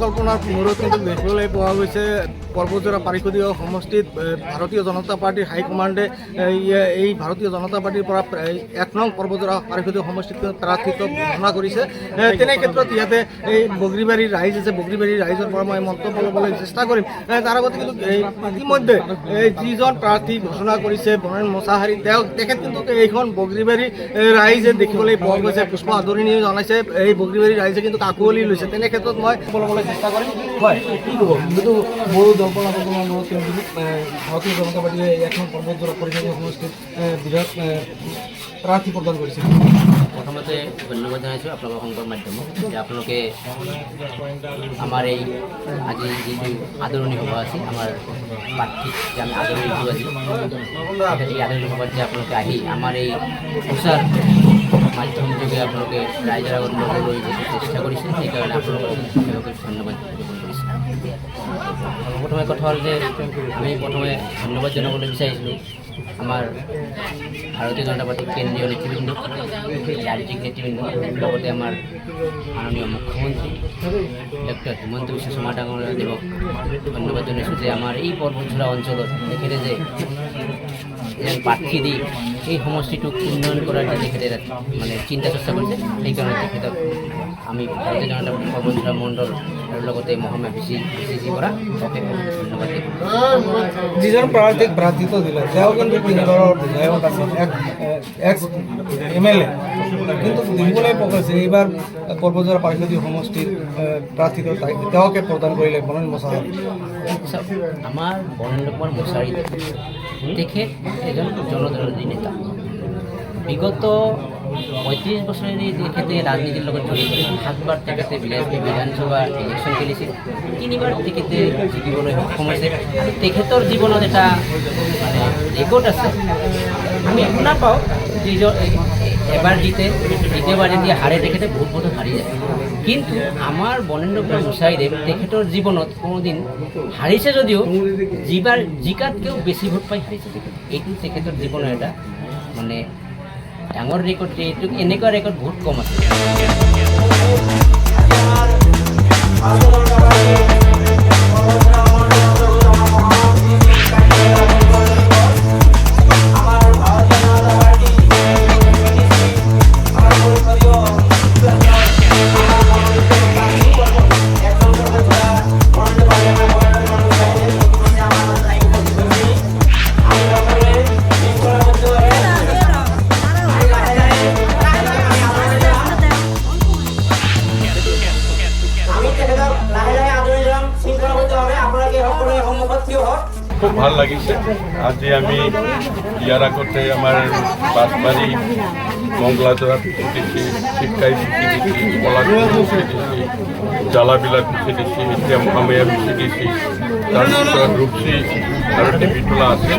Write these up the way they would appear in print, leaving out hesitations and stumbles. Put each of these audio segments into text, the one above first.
কল্পনাৰ মূৰত কিন্তু দেখিবলৈ পোৱা গৈছে পৰ্বতজোৰা পাৰিষদীয় সমষ্টিত ভাৰতীয় জনতা পাৰ্টিৰ হাইকমাণ্ডে এই ভাৰতীয় জনতা পাৰ্টিৰ পৰা 1 নং পৰ্বতজোৰা পাৰিষদীয় সমষ্টিত প্ৰাৰ্থিত্ব ঘোষণা কৰিছে। তেনে ক্ষেত্ৰত ইয়াতে এই বগৰীবাৰীৰ ৰাইজ আছে, বগৰীবাৰীৰ ৰাইজৰ পৰা মই মন্তব্য ল'বলৈ চেষ্টা কৰিম। তাৰ আগতে কিন্তু ইতিমধ্যে যিজন প্ৰাৰ্থী ঘোষণা কৰিছে বনন মছাহাৰী, তেখেত কিন্তু এইখন বগৰীবাৰী ৰাইজে দেখিবলৈ পোৱা গৈছে, পুষ্প আদৰণি জনাইছে। এই বগৰীবাৰী ৰাইজে কিন্তু আঁকোৱালি লৈছে। তেনে ক্ষেত্ৰত মই ল'বলৈ চেষ্টা কৰিম। হয়, কি ক'ব? কিন্তু বহু জল্পনা কল্পনাৰ মূৰত কিন্তু ভাৰতীয় জনতা পাৰ্টীয়ে 1 নং পৰ্বতজোৰা পৰিষদীয় সমষ্টিত বিৰাট প্ৰাৰ্থী প্ৰদান কৰিছে। প্ৰথমতে ধন্যবাদ জনাইছোঁ আপোনালোকৰ সংবাদ মাধ্যমক যে আপোনালোকে আমাৰ এই আজি যিটো আদৰণি সভা আছিল, আমাৰ প্ৰাৰ্থীক যে আমি আদৰণি দিছোঁ আজি, এই আদৰণি সভাত যে আপোনালোকে আহি আমাৰ এই প্ৰচাৰ মাধ্যম যোগে আপোনালোকে ৰাইজৰ আগত ল'বলৈ চেষ্টা কৰিছে, সেইকাৰণে আপোনালোকক ধন্যবাদ জ্ঞাপন কৰিছোঁ। প্ৰথমে কথা হ'ল যে আমি প্ৰথমে ধন্যবাদ জনাবলৈ বিচাৰিছিলোঁ আমাৰ ভাৰতীয় জনতা পাৰ্টিৰ কেন্দ্ৰীয় নেতৃবৃন্দ, ৰাজ্যিক নেতৃবৃন্দ, লগতে আমাৰ মাননীয় মুখ্যমন্ত্ৰী ডক্টৰ হিমন্ত বিশ্ব শৰ্মা ডাঙৰীয়াদেৱক ধন্যবাদ জনাইছোঁ যে আমাৰ এই পৰ্বতজোৰা অঞ্চলত তেখেতে যে প্ৰাৰ্থী দি এই সমষ্টিটোক উন্নয়ন কৰাৰ যে তেখেতে মানে চিন্তা চৰ্চা কৰিছে, সেইকাৰণে তেখেতক আমি ভাৰতীয় জনতা পাৰ্টি পৰ্বতজোৰা মণ্ডল আৰু লগতে মহামায়া বিচিজি পৰা তাকে ধন্যবাদ দিওঁ। যিজন প্ৰাৰ্থীক প্ৰাৰ্থিত্ব দিলে তেওঁ কিন্তু 3বাৰৰ বিধায়ক আছিল, এক্স MLA, কিন্তু দেখিবলৈ পোৱা গৈছে এইবাৰ পৰ্বতজোৰা পাৰিষদীয় সমষ্টিৰ প্ৰাৰ্থিত্ব তেওঁকে প্ৰদান কৰিলে বনন মছাহাৰী। আমাৰ বৰেন্দ্ৰ কুমাৰ মছাহাৰী তেখেত এজন জনদৰদী নেতা। বিগত 35 বছৰেৰে তেখেতে ৰাজনীতিৰ লগত জড়িত। 7বাৰ তেখেতে বিধানসভা ইলেকশ্যন খেলিছিল, 3বাৰ তেখেতে জিকিবলৈ সক্ষম হৈছে। তেখেতৰ জীৱনত এটা মানে ৰেকৰ্ড আছে। আমি শুনা পাওঁ যিজন এবাৰ জিতে, দ্বিতীয়বাৰ যেতিয়া হাৰে তেখেতে ভোটত হাৰি যায়। কিন্তু আমাৰ বৰেন্দ্ৰ কুমাৰ মছাহাৰীদেৱ তেখেতৰ জীৱনত কোনোদিন হাৰিছে যদিও যিবাৰ জিকাতকৈও বেছি ভোট পাই হাৰিছে তেখেত। এইটো তেখেতৰ জীৱনৰ এটা মানে ডাঙৰ ৰেকৰ্ড। এইটো এনেকুৱা ৰেকৰ্ড বহুত কম আছে। খুব ভাল লাগিছে। আজি আমি ইয়াৰ আগতে আমাৰ বাঁশবাৰী মংগলাজোৰাত দিছি, শিক্ষাই বিচি দিছি, কলাগুৰি বিচি দিছি, জালাবিলাক বিচি দিছি, এতিয়া মহামায়া বিচি দিছি। তাৰপিছত ৰূপসী আৰু টিভিটোলা আছে,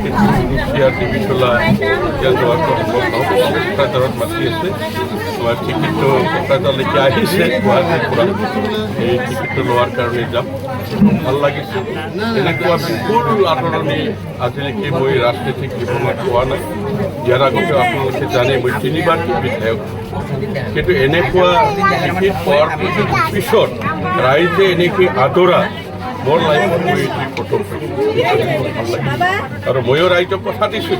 কিন্তু ৰূপসী আৰু টিভিটোলা এতিয়া যোৱাটো কোকৰাঝাৰত মাতি আছে। আমাৰ টিকেটটো কোকৰাঝাৰলৈকে আহিছে গুৱাহাটীৰ পৰা। এই টিকেটটো লোৱাৰ কাৰণে যাম। ভাল লাগিছে। এনেকুৱা বিপুল আদৰণি আজিলৈকে মই ৰাজনৈতিক জীৱনত পোৱা নাই। ইয়াৰ আগতে আপোনালোকে জানে মই 3বাৰ বিধায়ক, কিন্তু এনেকুৱা টিকেট পোৱাৰ পিছত ৰাইজে এনেকৈ আদৰা মোৰ লাইফত মই এইটো প্ৰথম ভাল লাগিছে। আৰু ময়ো ৰাইজক কথা দিছোঁ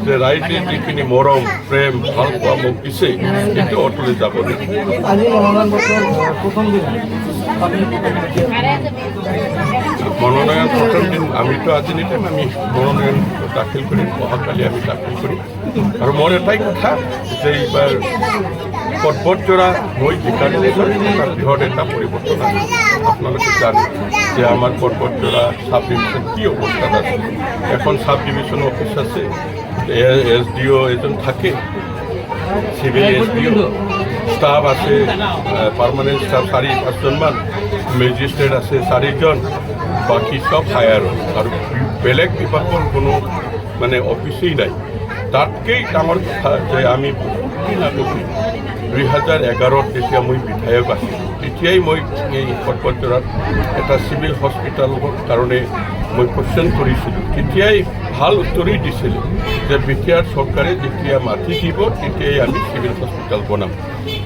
যে ৰাইজে যিখিনি মৰম প্ৰেম ভাল পোৱা মোক দিছে, সেইটো অটলে যাব নেকি। মনোনয়ন প্ৰথম দিন আমিতো আজি নিদিম, আমি মনোনয়ন দাখিল কৰিম, অহাকালি আমি দাখিল কৰিম। আৰু মোৰ এটাই কথা যে এইবাৰ পৰ্বতজোৰা মই জিকাৰ এটা বৃহৎ এটা পৰিৱৰ্তন আছে। আপোনালোকে জানে যে আমাৰ পৰ্বতজোৰা সাব ডিভিশ্যন কি অৱস্থাত আছে। এখন সাব ডিভিশ্যন অফিচ আছে, SDO এজন থাকে, চিভিল SDO, ষ্টাফ আছে, পাৰ্মানেণ্ট ষ্টাফ 4-5জনমান, মেজিষ্ট্ৰেট আছে 4জন, বাকী চব হায়াৰ। আৰু বেলেগ বিভাগৰ কোনো মানে অফিচেই নাই। তাতকেই ডাঙৰ কথা যে আমি 2011ত যেতিয়া মই বিধায়ক আছিলোঁ, তেতিয়াই মই এই পৰ্বতজোৰাত এটা চিভিল হস্পিটেলৰ কাৰণে মই কোৱেশ্যন কৰিছিলোঁ। তেতিয়াই ভাল উত্তৰেই দিছিলোঁ যে বিটিআৰ চৰকাৰে যেতিয়া মাটি দিব তেতিয়াই আমি চিভিল হস্পিটেল বনাম।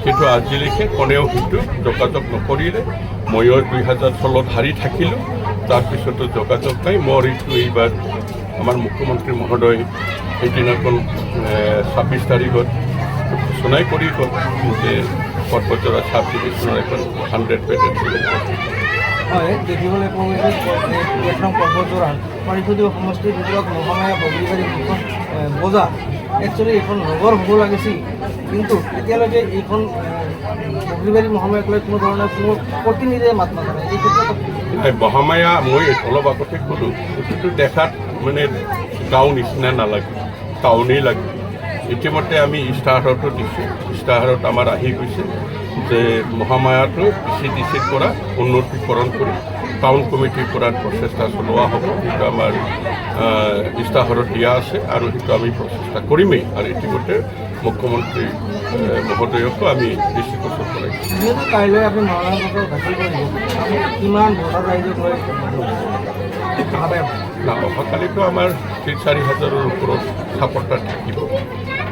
কিন্তু আজিলৈকে কোনেও সেইটো যোগাযোগ নকৰিলে। ময়ো 2016 হাৰি থাকিলোঁ, তাৰপিছতো যোগাযোগ নাই। মোৰ এইবাৰ আমাৰ মুখ্যমন্ত্ৰী মহোদয় সেইদিনাখন 26 তাৰিখত ঘোষণাই কৰি গ'ল যে পৰ্বতজোৰা চাব ডিভিশ্যনৰ এখন 100 বেডেড হয়, দেখিবলৈ পোৱা গৈছে এক নং পৰ্বতজোৰা পাৰিষদীয় সমষ্টিৰ ভিতৰত মহামায়া বগৰীবাৰী যিখন বজাৰ একচুৱেলি এইখন নগৰ হ'ব লাগিছিল, কিন্তু এতিয়ালৈকে এইখন বগৰীবাৰী মহামায়াক লৈ কোনো ধৰণৰ কোনো প্ৰতিনিধিয়ে মাত নামাৰে। এই ক্ষেত্ৰত মহামায়া মই অলপ আগতে ক'লোঁ, কিন্তু দেখাত মানে গাঁও নিচিনা নালাগে, টাউনেই লাগে। ইতিমধ্যে আমি ইস্তাহাৰতো দিছোঁ, ইস্তাহাৰত আমাৰ আহি গৈছে যে মহামায়াটো PCDCৰ পৰা উন্নতিকৰণ কৰি টাউন কমিটিৰ পৰা প্ৰচেষ্টা চলোৱা হ'ব। সেইটো আমাৰ ইস্তাহাৰত দিয়া আছে আৰু সেইটো আমি প্ৰচেষ্টা কৰিমেই। আৰু ইতিমধ্যে মুখ্যমন্ত্ৰী মহোদয়কো আমি বেছি কষ্ট কৰাইছোঁ। যিহেতু কাইলৈ আপুনি মহামায়া দাখিল কৰিব, আমি কিমান ভোটাৰ ৰাইজক লৈ না, অহাকালিতো আমাৰ 3-4 হাজাৰৰ ওপৰত ছাপৰ্টাৰ থাকিব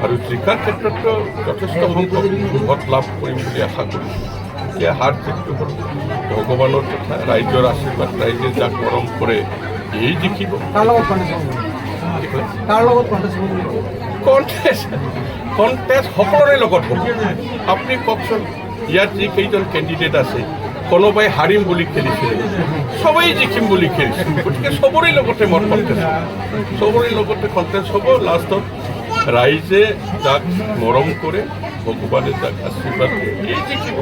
আৰু জিকাৰ ক্ষেত্ৰতো যথেষ্ট সংখ্যক ভোট লাভ কৰিম বুলি আশা কৰিছোঁ। এতিয়া হাৰ জিতটো হ'ল ভগৱানৰ কথা, ৰাইজৰ আশীৰ্বাদ, ৰাইজে যাক মৰম কৰে এই জিকিব। তাৰ লগত কণ্টেষ্ট সকলোৰে লগত হ'ব। আপুনি কওকচোন, ইয়াত যিকেইজন কেণ্ডিডেট আছে কোনোবাই হাৰিম বুলি খেলিছিল, সবেই জিকিম বুলি খেলিছিল। গতিকে চবৰে লগতে মোৰ কণ্টেষ্ট হ'ব, চবৰে লগতে কণ্টেষ্ট হ'ব। লাষ্টত ৰাইজে যাক মৰম কৰে, ভগৱানে যাক আশীৰ্বাদ দিয়ে এই জিকিব।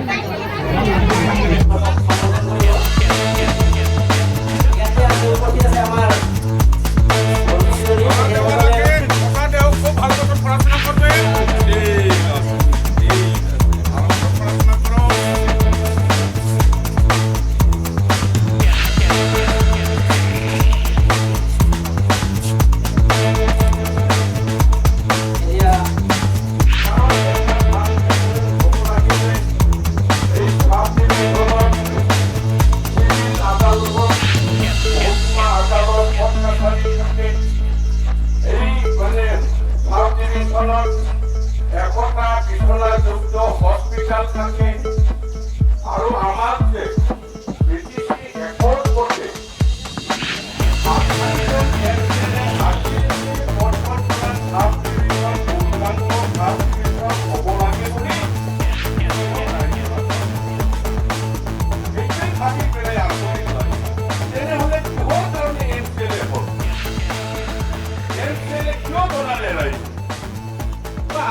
একতা বিছনাযুক্ত হস্পিটাল থাকে আৰু আমাৰ যে ব্ৰিটিছ একৰ্ড কৰতে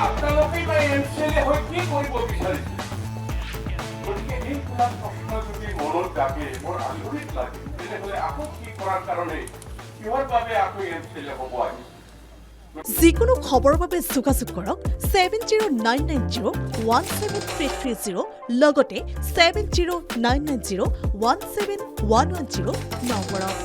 আপোনালোকেই বা এমচিএলএ হৈ কি কৰিব বিচাৰিছে? গতিকে এইবিলাক প্ৰশ্ন যদি মনত জাগে, মোৰ আচৰিত লাগে। তেনেহ'লে আকৌ কি কৰাৰ কাৰণে, কিহৰ বাবে আকৌ এমচিএলএ হ'ব আহিছে? যিকোনো খবৰৰ বাবে যোগাযোগ কৰক 7099017330 লগতে 7099017110 নম্বৰত।